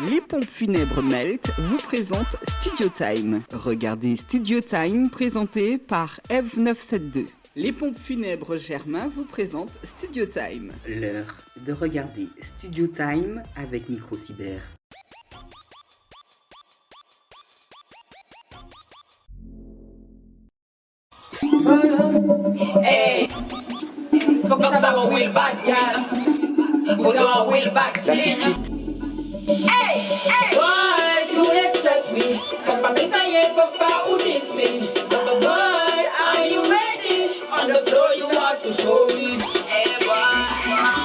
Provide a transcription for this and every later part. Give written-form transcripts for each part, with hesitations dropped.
Les pompes funèbres Melt vous présentent Studio Time. Regardez Studio Time présenté par Eve 972. Les pompes funèbres Germain vous présentent Studio Time. L'heure de regarder Studio Time avec Microcyber. Hey, fuck up our wheel back, girl. Put our wheel back, please. Hey, hey. Boy, so let's check me. Come on, papa, who this me? Boy, are you ready? On the floor, you want to show me. Hey, boy.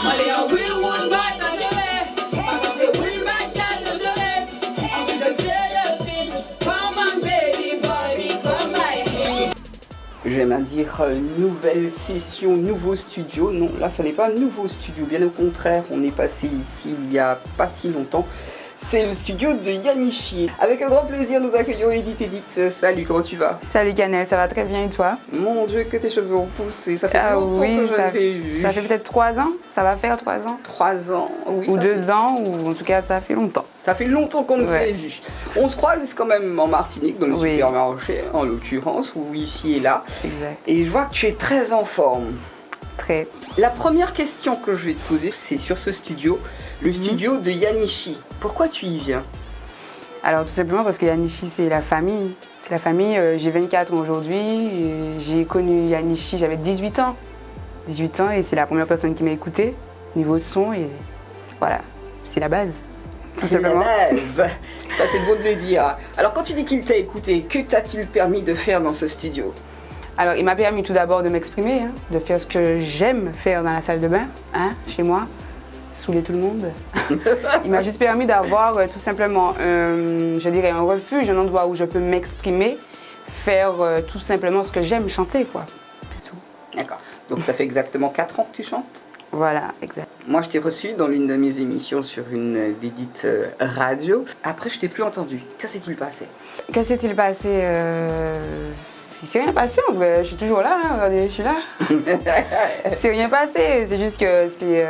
Only a wheel would bite on your left. Pass off the wheel back, girl, on the left. I'm gonna say your thing. Come on, baby, boy, come my king. J'aime à dire nouvelle session, nouveau studio. Non, là ce n'est pas un nouveau studio, bien au contraire, on est passé ici il n'y a pas si longtemps. C'est le studio de Yanichi. Avec un grand plaisir, nous accueillons Edith. Salut, comment tu vas? Salut Canel, ça va très bien et toi? Mon Dieu, que tes cheveux ont poussé, ça fait longtemps que je t'ai vu. Ça fait peut-être 3 ans, ça va faire 3 ans. 3 ans, oui. Ou 2 ans, ou en tout cas ça fait longtemps. Ça fait longtemps qu'on ne s'est vu. On se croise quand même en Martinique, dans le supermarché, en l'occurrence, ou ici et là. Exact. Et je vois que tu es très en forme. Très. La première question que je vais te poser, c'est sur ce studio, le studio de Yanichi. Pourquoi tu y viens? Alors tout simplement parce que Yanichi c'est la famille. C'est la famille, j'ai 24 ans aujourd'hui, j'ai connu Yanichi, j'avais 18 ans. 18 ans et c'est la première personne qui m'a écouté, niveau son et voilà, c'est la base. Tout simplement. La base. Ça c'est beau de le dire. Alors quand tu dis qu'il t'a écouté, que t'a-t-il permis de faire dans ce studio? Alors il m'a permis tout d'abord de m'exprimer, hein, de faire ce que j'aime faire dans la salle de bain, hein, chez moi. Saouler tout le monde. Il m'a juste permis d'avoir tout simplement, je dirais, un refuge, un endroit où je peux m'exprimer, faire tout simplement ce que j'aime, chanter, quoi. C'est tout. D'accord. Donc ça fait exactement 4 ans que tu chantes? Voilà, exact. Moi, je t'ai reçu dans l'une de mes émissions sur une dédite radio. Après, je t'ai plus entendu. Que s'est-il passé? Que s'est-il passé Il s'est rien passé en vrai, je suis toujours là, hein. Regardez, je suis là. C'est rien passé, c'est juste que c'est...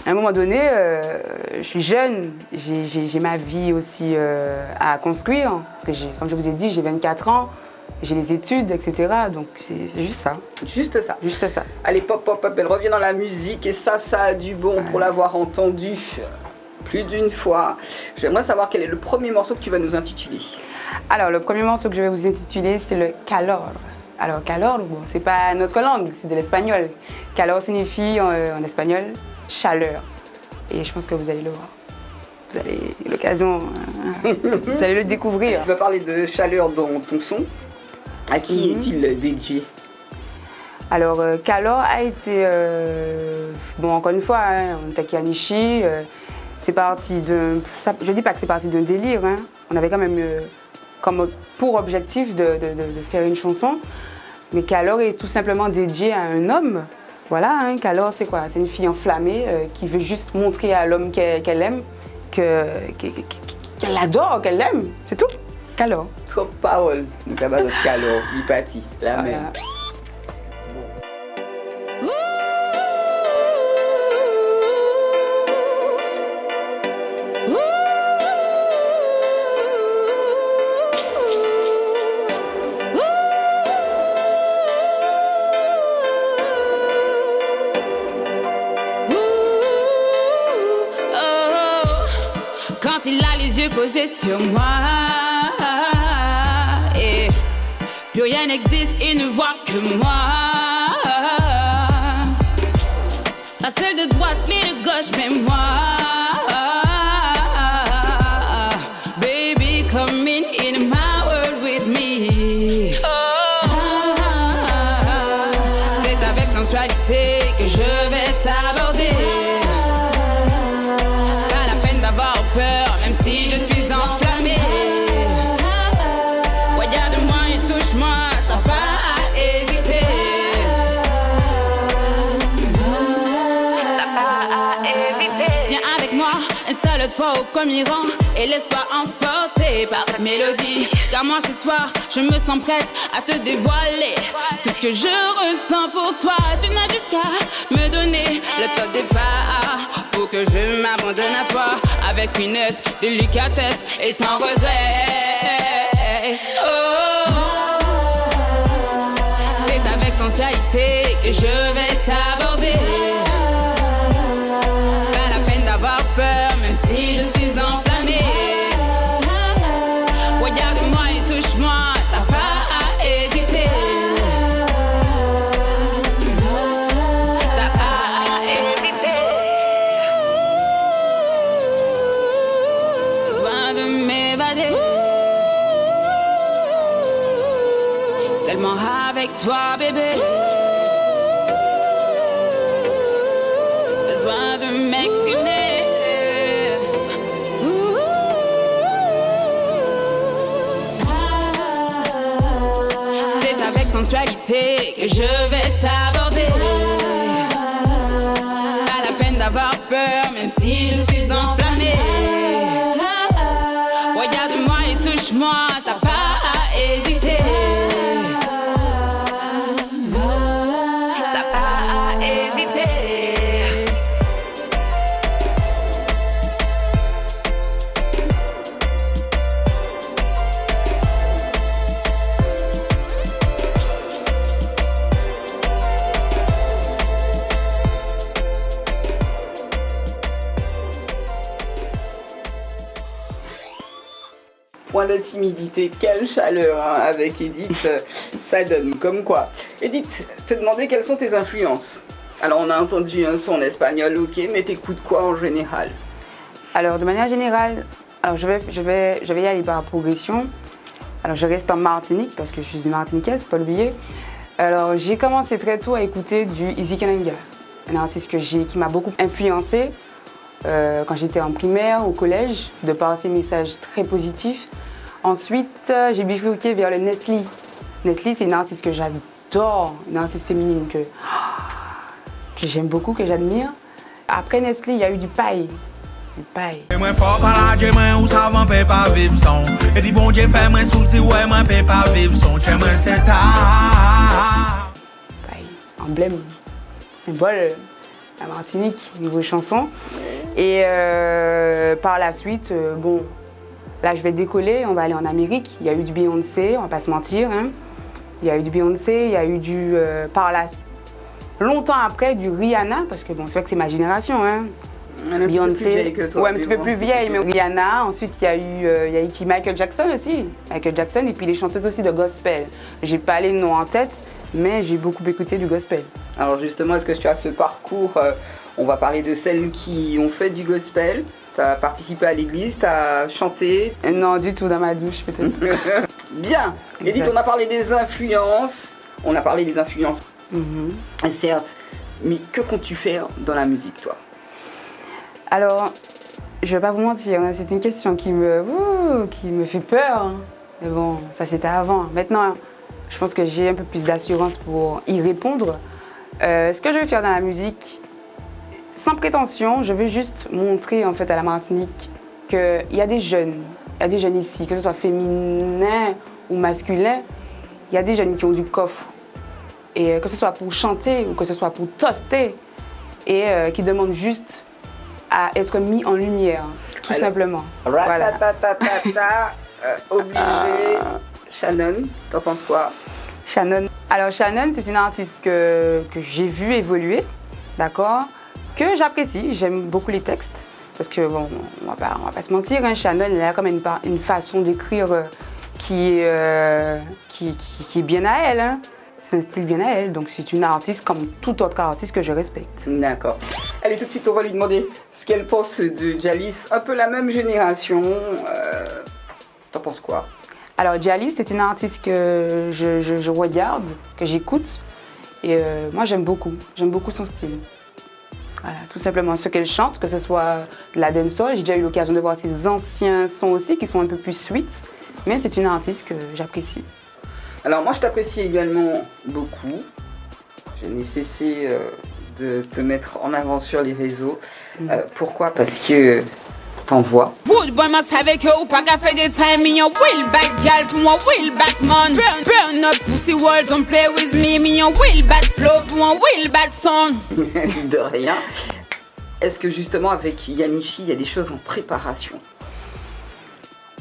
À un moment donné, je suis jeune, j'ai ma vie aussi à construire. Parce que comme je vous ai dit, j'ai 24 ans, j'ai les études, etc. Donc c'est juste ça. Juste ça. Juste ça. Allez, pop, elle revient dans la musique et ça a du bon pour l'avoir entendu plus d'une fois. J'aimerais savoir quel est le premier morceau que tu vas nous intituler. Alors, le premier morceau que je vais vous intituler, c'est le Calor. Alors, Calor, bon, c'est pas notre langue, c'est de l'espagnol. Calor signifie en espagnol chaleur. Et je pense que vous allez le voir. Vous avez l'occasion, vous allez le découvrir. Tu vas parler de chaleur dans ton son. À qui est-il dédié? Alors, Calor a été, bon, encore une fois, hein, on était à Yanichi, c'est parti d'un, je dis pas que c'est parti d'un délire, hein. On avait quand même comme pour objectif de faire une chanson, mais Calor est tout simplement dédié à un homme. Voilà, hein, Calor, c'est quoi? C'est une fille enflammée qui veut juste montrer à l'homme qu'elle aime, qu'elle adore, qu'elle aime, c'est tout. Calor. Trop de paroles, nous avons notre Calor, Lipati, la voilà. même. Quand il a les yeux posés sur moi et plus rien n'existe, il ne voit que moi. Pas celle de droite ni de gauche, mais moi. Baby, come in my world with me. C'est avec sensualité que je vais t'aborder. Même si je suis enflammée, regarde-moi et touche-moi, t'as pas à hésiter. T'as pas à hésiter. Viens avec moi, installe-toi au premier rang et laisse-toi emporter par cette mélodie. Car moi ce soir, je me sens prête à te dévoiler tout ce que je ressens pour toi. Tu n'as juste qu'à me donner le top départ pour que je m'abandonne à toi. avec finesse, délicatesse et sans regret. Oh, c'est avec sensualité que je vais t'aborder. Pas la peine d'avoir peur, même si je suis enflammée. Regarde-moi et touche-moi, t'as pas à hésiter. T'as pas à hésiter. Besoin de m'évader. Seulement avec toi, bébé. Besoin de m'exprimer. C'est avec sensualité que je vais t'aborder. Pas la peine d'avoir peur, même si je suis enflammée. Regarde-moi et touche-moi, t'as pas à hésiter. T'as pas à hésiter. Point de timidité, quelle chaleur hein, avec Edith, ça donne comme quoi. Edith, te demander quelles sont tes influences. Alors on a entendu un son espagnol, ok, mais t'écoutes quoi en général? Alors de manière générale, alors je vais y aller par progression. Alors je reste en Martinique parce que je suis une Martiniquaise, faut pas l'oublier. Alors j'ai commencé très tôt à écouter du Easy Kananga, un artiste qui m'a beaucoup influencé quand j'étais en primaire, au collège, de par ses messages très positifs. Ensuite, j'ai bifurqué vers le Nestlé. Nestlé, c'est une artiste que j'adore, une artiste féminine que j'aime beaucoup, que j'admire. Après Nestlé, il y a eu du Paille. Du Paille. Moi fort par la moi ou savant peut pas vivre sans. Et dit bon Dieu fait moi souci ouais moi peut pas vivre sans. Tiens moi c'est ta. Paille, emblème, symbole, la Martinique niveau chanson. Et par la suite, bon, là je vais décoller, on va aller en Amérique. Il y a eu du Beyoncé, on va pas se mentir. Hein. Il y a eu du Beyoncé, il y a eu du longtemps après du Rihanna, parce que bon, c'est vrai que c'est ma génération. Hein. Beyoncé, que toi, ouais, un petit peu plus vieille, mais Rihanna. Ensuite, il y a eu Michael Jackson aussi. Michael Jackson, et puis les chanteuses aussi de gospel. J'ai pas les noms en tête, mais j'ai beaucoup écouté du gospel. Alors justement, est-ce que tu as ce parcours on va parler de celles qui ont fait du gospel. Tu as participé à l'église, tu as chanté. Non, du tout, dans ma douche peut-être. Bien. Edith, on a parlé des influences. Certes, mais que comptes-tu faire dans la musique, toi? Alors, je vais pas vous mentir, hein, c'est une question qui me fait peur. Hein. Mais bon, ça c'était avant. Maintenant, je pense que j'ai un peu plus d'assurance pour y répondre. Ce que je veux faire dans la musique, sans prétention, je veux juste montrer en fait à la Martinique qu'il y a des jeunes ici, que ce soit féminin ou masculin, il y a des jeunes qui ont du coffre. Et que ce soit pour chanter ou que ce soit pour toaster, et qui demandent juste à être mis en lumière, tout simplement. Voilà. Obligé. Shannon, t'en penses quoi? Shannon. Alors Shannon, c'est une artiste que j'ai vue évoluer, d'accord, que j'apprécie. J'aime beaucoup les textes, parce que bon, on va pas se mentir, hein, Shannon, elle a quand même une façon d'écrire qui est bien à elle. Hein. C'est un style bien à elle, donc c'est une artiste comme toute autre artiste que je respecte. D'accord. Allez, tout de suite, on va lui demander ce qu'elle pense de Djalis, un peu la même génération. T'en penses quoi? Alors Djalis, c'est une artiste que je regarde, que j'écoute, et moi j'aime beaucoup son style. Voilà, tout simplement ce qu'elle chante, que ce soit de la dancehall. J'ai déjà eu l'occasion de voir ses anciens sons aussi, qui sont un peu plus sweet, mais c'est une artiste que j'apprécie. Alors moi je t'apprécie également beaucoup. Je n'ai cessé de te mettre en avant sur les réseaux. Pourquoi? Parce que t'envoies. Woodboy must have a coat, pack a for the time in your will back, gal, for one will back man. Burn up pussy world, don't play with me, your will back flow, for one will back son. De rien. Est-ce que justement avec Yanichi, il y a des choses en préparation?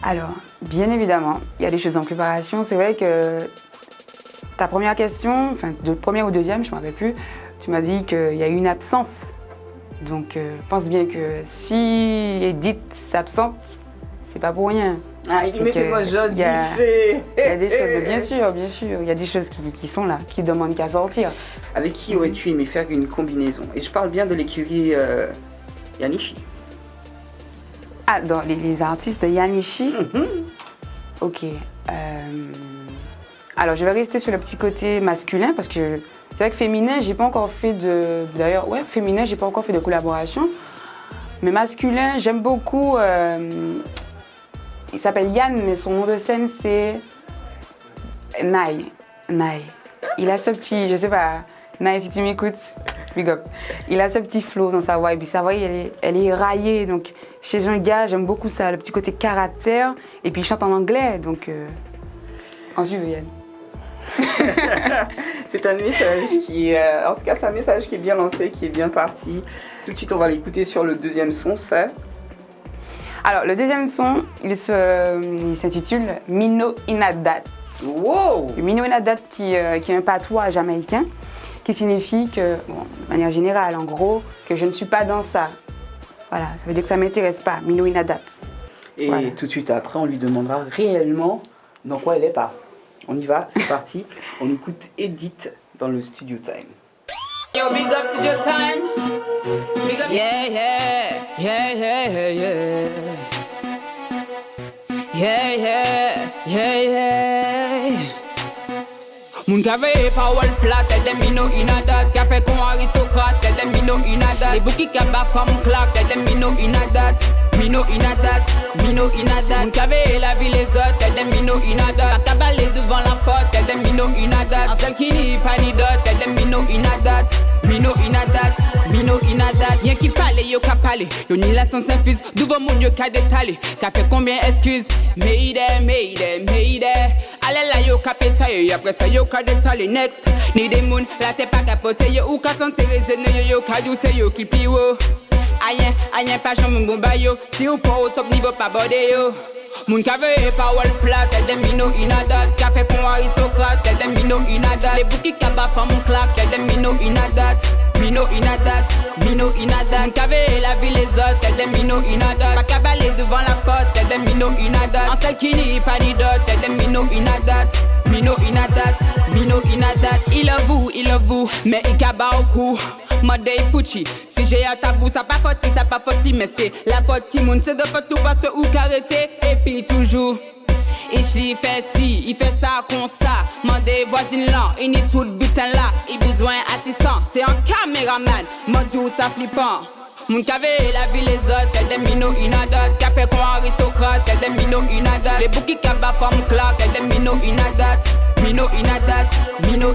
Alors, bien évidemment, il y a des choses en préparation. C'est vrai que ta première question, enfin, de première ou deuxième, je ne me rappelle plus, tu m'as dit qu'il y a eu une absence. Donc, pense bien que si Edith s'absente, c'est pas pour rien. Ah, mettez-moi gentil. Il y a des choses, bien sûr, il y a des choses qui sont là, qui demandent qu'à sortir. Avec qui aurais-tu aimé faire une combinaison? Et je parle bien de l'écurie Yanichi. Ah, dans les artistes de Yanichi. Ok. Alors, je vais rester sur le petit côté masculin parce que c'est vrai que féminin, j'ai pas encore fait de. D'ailleurs, ouais, féminin, j'ai pas encore fait de collaboration. Mais masculin, j'aime beaucoup. Il s'appelle Yann, mais son nom de scène, c'est Nai. Il a ce petit, je sais pas, Nai, si tu m'écoutes, big up. Il a ce petit flow dans sa voix. Et puis sa voix, elle est éraillée. Donc, chez un gars, j'aime beaucoup ça, le petit côté caractère. Et puis, il chante en anglais. Donc, quand tu veux, Yann. C'est un message qui est, en tout cas, c'est un message qui est bien lancé, qui est bien parti. Tout de suite, on va l'écouter sur le deuxième son, c'est... Alors, le deuxième son, il s'intitule Mino Inadat. Wow! Mino Inadat qui est un patois jamaïcain qui signifie que, bon, de manière générale, en gros, que je ne suis pas dans ça. Voilà, ça veut dire que ça ne m'intéresse pas, Mino Inadat. Et voilà. Tout de suite après, on lui demandera réellement dans quoi elle est pas. On y va, c'est parti. On écoute Edith dans le Studio Time. Yo, big up Studio Time. Big up. Yeah. Moun kave power plat, tell them me no inadat. Ka fait con aristocrate, tell them me no inadat. Les bouki kaba femme claque, tell them me no inadat. Me no inadat. Moun kave la vie les autres, tell them me no inadat. Ka balé devant la porte, tell them me no inadat. En seul qui ni pas ni dot, tell them me no inadat. Me no inadat. Rien qui parle, yo ka parler. Yo ni la sens infuse, devant mon yo ka détaler. Ka fait combien excuse? Mayday. Allez là yo ka pétaille, après ça yo ka détaler. Next, ni des moun, là c'est pas capoté. Yo ou ka t'enterrer, yo ka douce, yo qui piwo. Ayen pas jamais bon ba yo. Si ou pas au top niveau pas bordé yo. Moun ka veye power plat, tell them me no inadat. Ka fait con aristocrate, tell them me no inadat. Les bouki kaba femme claque, tell them me no inadat. Me no inadat. Moun ka veye la vie les autres, tell them me no inadat. Pas ka balé devant la porte, tell them me no inadat. En seul qui ni pas ni dot, tell them me no inadat. Me no inadat. Il avoue, mais il kaba au cou. Modé Pucci, si j'ai un tabou, ça pas faute, mais c'est la faute qui monte, c'est de faute tout parce ou carrété. Et puis toujours, ich lui fait ci, il fait ça comme ça. Mandé voisine là, il n'y tout butin là, il besoin assistant, c'est un caméraman, mon ça flippant. Moun kave la vie les autres, tell them me no inadat. Ka fait con aristocrate, tell them me no inadat. Les bouki kaba femme claque, tell them me no inadat. Me no inadat. Moun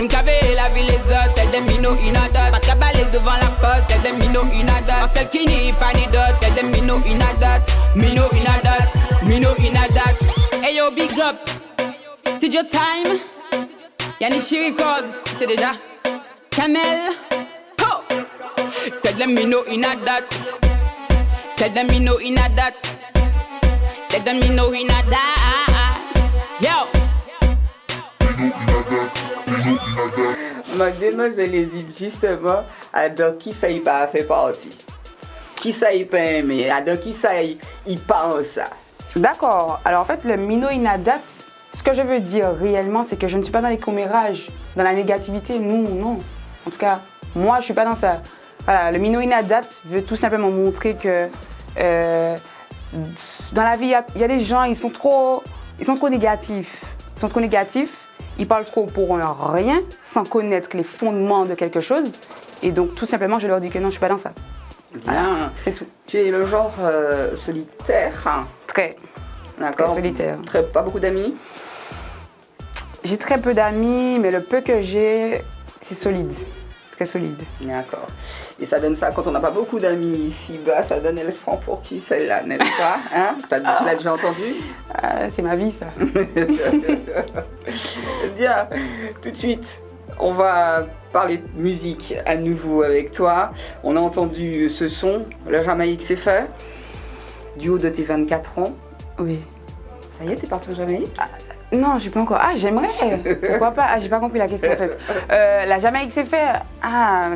kave la vie les autres, tell them me no inadat. Pas ka balé devant la porte, tell them me no inadat. En seul qui ni pas ni dot, tell them me no inadat. Me no inadat. Hey yo, big up. Studio Time. Yanichi record, c'est déjà Kamel. Tell them me no inadat. Yo. Mademoiselle Edith, justement, dans qui ça y pas fait partie? Qui ça y pas aimé? Dans qui ça y pense? D'accord. Alors en fait, le Mino Inadat, ce que je veux dire réellement, c'est que je ne suis pas dans les commérages, dans la négativité, non. En tout cas, moi, je suis pas dans ça. Voilà, le Mino Inadat veut tout simplement montrer que dans la vie, il y a des gens, ils sont trop négatifs. Ils parlent trop pour rien, sans connaître les fondements de quelque chose. Et donc, tout simplement, je leur dis que non, je suis pas dans ça. Bien, voilà, c'est tout. Tu es le genre solitaire. Très. D'accord. Très solitaire. Pas beaucoup d'amis. J'ai très peu d'amis, mais le peu que j'ai, c'est solide. Très solide. D'accord. Et ça donne ça quand on n'a pas beaucoup d'amis ici-bas, ça donne, elle se prend pour qui celle-là, n'est-ce pas? Hein? Tu l'as déjà entendu? C'est ma vie, ça. Bien, tout de suite, On va parler de musique à nouveau avec toi. On a entendu ce son, La Jamaïque c'est fait, du haut de tes 24 ans. Oui. Ça y est, t'es parti en Jamaïque? Non, je suis pas encore. Ah, j'aimerais. Pourquoi pas? Ah, j'ai pas compris la question en fait. La Jamaïque c'est fait. Ah,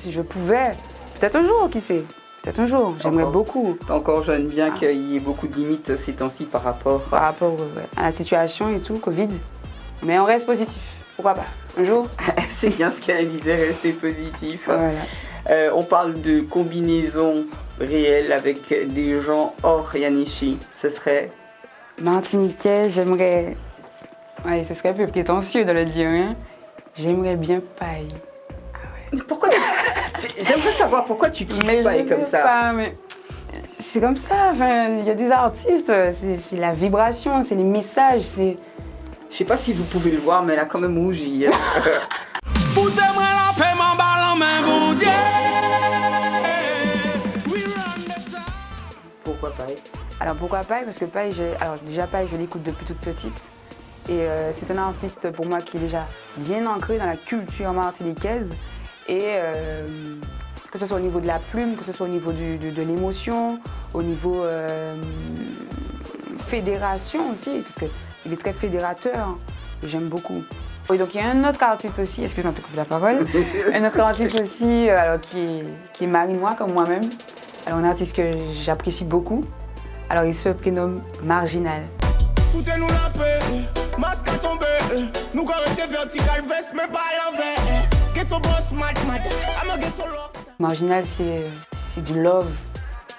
si je pouvais. Peut-être un jour, qui sait? Peut-être un jour. J'aimerais beaucoup. T'es encore jeune, bien qu'il y ait beaucoup de limites ces temps-ci par rapport à la situation et tout, Covid. Mais on reste positif. Pourquoi pas? Un jour. C'est bien ce qu'elle disait, rester positif. Voilà. On parle de combinaison réelle avec des gens hors Yanishi. Ce serait Martiniquais, j'aimerais. Ouais, ce serait un peu prétentieux de le dire, hein. J'aimerais bien paille. Ah ouais. Pourquoi J'aimerais savoir pourquoi tu kiffes paille comme ça. Pas, mais c'est comme ça. Enfin, il y a des artistes, c'est la vibration, c'est les messages, c'est. Je sais pas si vous pouvez le voir, mais elle a quand même rougi. Foutez-moi la paix, m'en balle en main, bon Dieu. Pourquoi paille? Alors pourquoi Paille? Parce que Paille, Paille, je l'écoute depuis toute petite. Et c'est un artiste pour moi qui est déjà bien ancré dans la culture martiniquaise. Et que ce soit au niveau de la plume, que ce soit au niveau de l'émotion, au niveau fédération aussi, parce qu'il est très fédérateur. Et j'aime beaucoup. Oui, donc il y a un autre artiste aussi, excuse-moi de te couper la parole, un autre artiste aussi alors, qui est marinois comme moi-même. Alors un artiste que j'apprécie beaucoup. Alors il se prénomme Marginal. Foutez-nous la paix, masque à tomber, nous correcter vertical, veste mais pas à l'envers. Get your boss mad, I'm a get your lock. Marginal, c'est du love,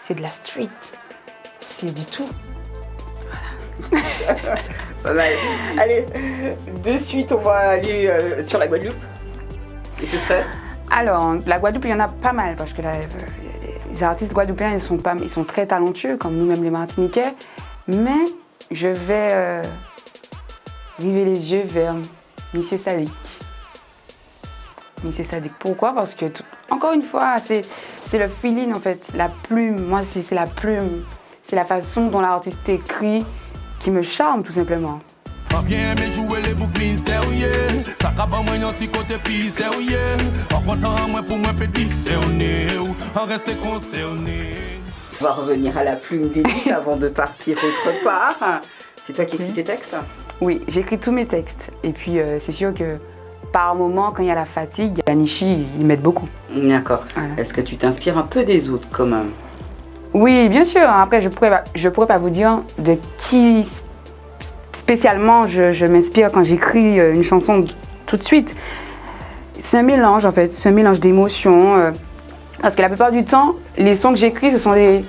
c'est de la street, c'est du tout. Voilà. Allez, de suite on va aller sur la Guadeloupe. Et ce serait? Alors, la Guadeloupe, il y en a pas mal parce que les artistes guadeloupéens, ils sont très talentueux, comme nous-mêmes les Martiniquais. Mais je vais river les yeux vers Missy Sadiq. Missy Sadiq, pourquoi? Parce que, encore une fois, c'est le feeling en fait, la plume. Moi, c'est la plume, c'est la façon dont l'artiste écrit qui me charme tout simplement. Bien aimé jouer les bouclines sérieux. Ça caban moi un petit côté plus sérieux. En content moi pour moi petit cerné. En rester consterné. On va revenir à la plume d'Edith avant de partir autre part. C'est toi qui écris tes textes? Oui, j'écris tous mes textes. Et puis c'est sûr que par moment, quand il y a la fatigue, Yanishi, ils m'aident beaucoup. D'accord. Voilà. Est-ce que tu t'inspires un peu des autres quand même? Oui, bien sûr. Après, je pourrais pas vous dire de qui spécialement je m'inspire quand j'écris une chanson tout de suite. C'est un mélange en fait, c'est un mélange d'émotions. Parce que la plupart du temps, les sons que j'écris, ce sont des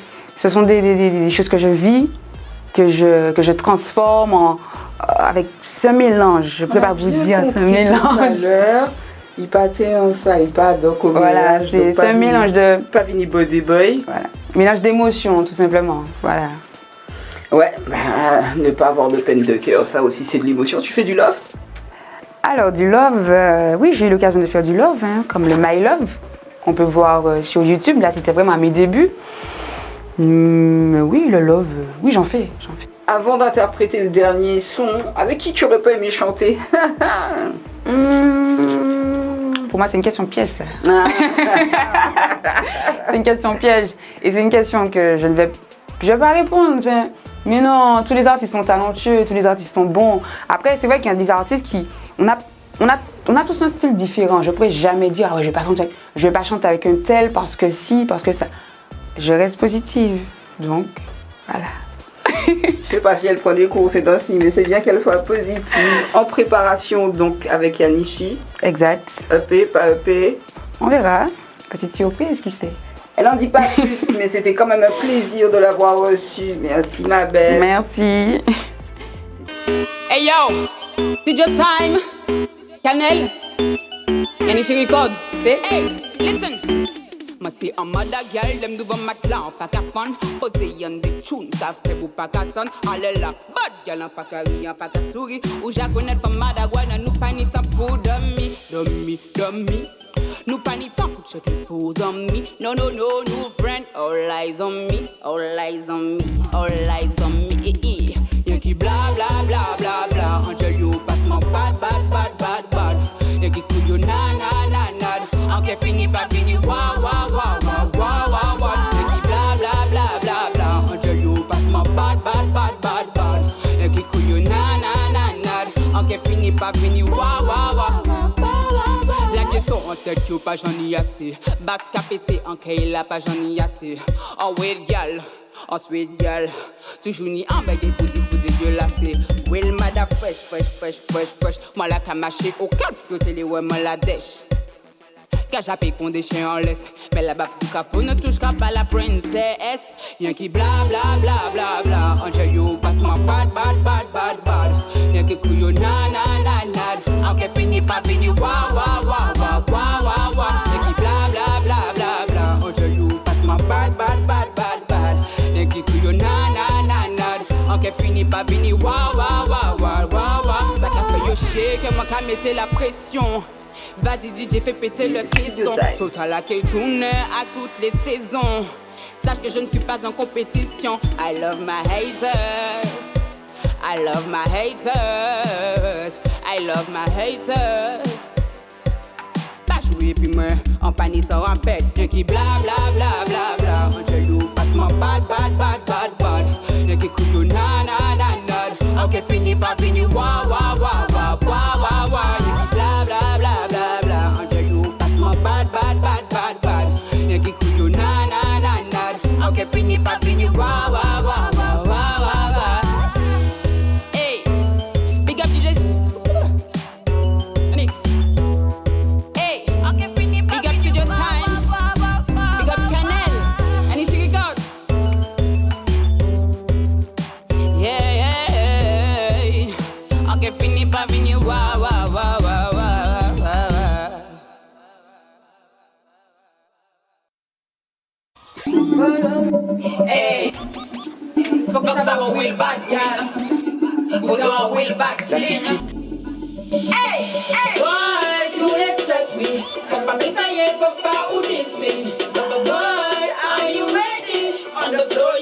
choses que je vis, que je transforme avec ce mélange. Je ne peux pas vous dire, c'est un mélange. Il pâtait en ça, il pas donc au voilà, c'est un mélange de. Pas Vini Body Boy. Voilà, mélange d'émotions tout simplement. Voilà. Ouais, ne pas avoir de peine de cœur, ça aussi c'est de l'émotion. Tu fais du love? Alors du love, oui, j'ai eu l'occasion de faire du love, hein, comme le My Love, qu'on peut voir sur YouTube. Là, c'était vraiment à mes débuts. Mais oui, le love, oui, j'en fais. Avant d'interpréter le dernier son, avec qui tu aurais pas aimé chanter? Pour moi, c'est une question piège, ça. C'est une question piège. Et c'est une question que je vais pas répondre. Mais non, tous les artistes sont talentueux, tous les artistes sont bons. Après, c'est vrai qu'il y a des artistes qui... On a tous un style différent. Je ne pourrais jamais dire, je vais pas chanter avec un tel parce que si, parce que ça. Je reste positive. Donc, voilà. Je sais pas si elle prend des cours ces temps-ci, mais c'est bien qu'elle soit positive. En préparation donc avec Yanishi. Exact. EP, pas EP. On verra. Petite surprise, qui sait. Elle en dit pas plus, mais c'était quand même un plaisir de l'avoir reçue. Merci ma belle. Merci. Hey yo, Studio Time, Canel, Yanishi Record. Say hey, listen. Ma see a mother girl, them do my clown, pack a fun. Posé on the tune, ça fait vous pas qu'à ton. Allez là, bad girl, en pack a rien, pack a souris. Ou j'ai connaît pas madagouane, nous pas ni temps pour dummy. Nous pas ni temps pour checker fools on me. No, friend, all eyes on me, all eyes on me, all eyes on me. Yankee blah blah blah blah blah. Until you pass my bad. Yankee cool you pas venir wa wa wa. La question en tête que pas j'en ai assez. Basse capété en caille la pas j'en ai assez. Oh well gal, oh sweet gal. Toujours ni en baguette pour dégueulasser. Well mada fresh. Moi la camaché au cap, côté les ouais moi la dèche. Car j'appelle qu'on déchire en laisse. Mais la baffe du capot ne touchera pas la princesse. Y'en qui bla bla bla bla bla. Angel you passe moi bad. Y'en qui couillou na. En qui finit pas finir wa. Y'en qui bla bla. Angel you passe moi bad. Y'en qui couillou na. En qui finit pas finir wa. Ça qu'a fait yo chier que moi qu'a mettre la pression. Vas-y DJ fais péter le caisson. Saute à la quai tourne à toutes les saisons. Sache que je ne suis pas en compétition. I love my haters. Pas jouer puis moi en panique sans rampette. Y'en qui bla. Angel you passe moi bad. Y'en qui couillou na. En qui finit pas finir wa. Y'en qui bla. Angel you passe moi bad. Y'en qui couillou na. En qui finit pas finir wa. Hey, big up DJ. Hey, big up Studio Time. Big up Canel. And it's your God. Yeah. En qui finit pas finir wa. Hey, faut qu'on savoir où il bat, gal. Vous savez où il bat, clean. Hey, boy, sous les check me. Quand pas bétailler, faut pas oublier me. Boy, are you ready? On the floor.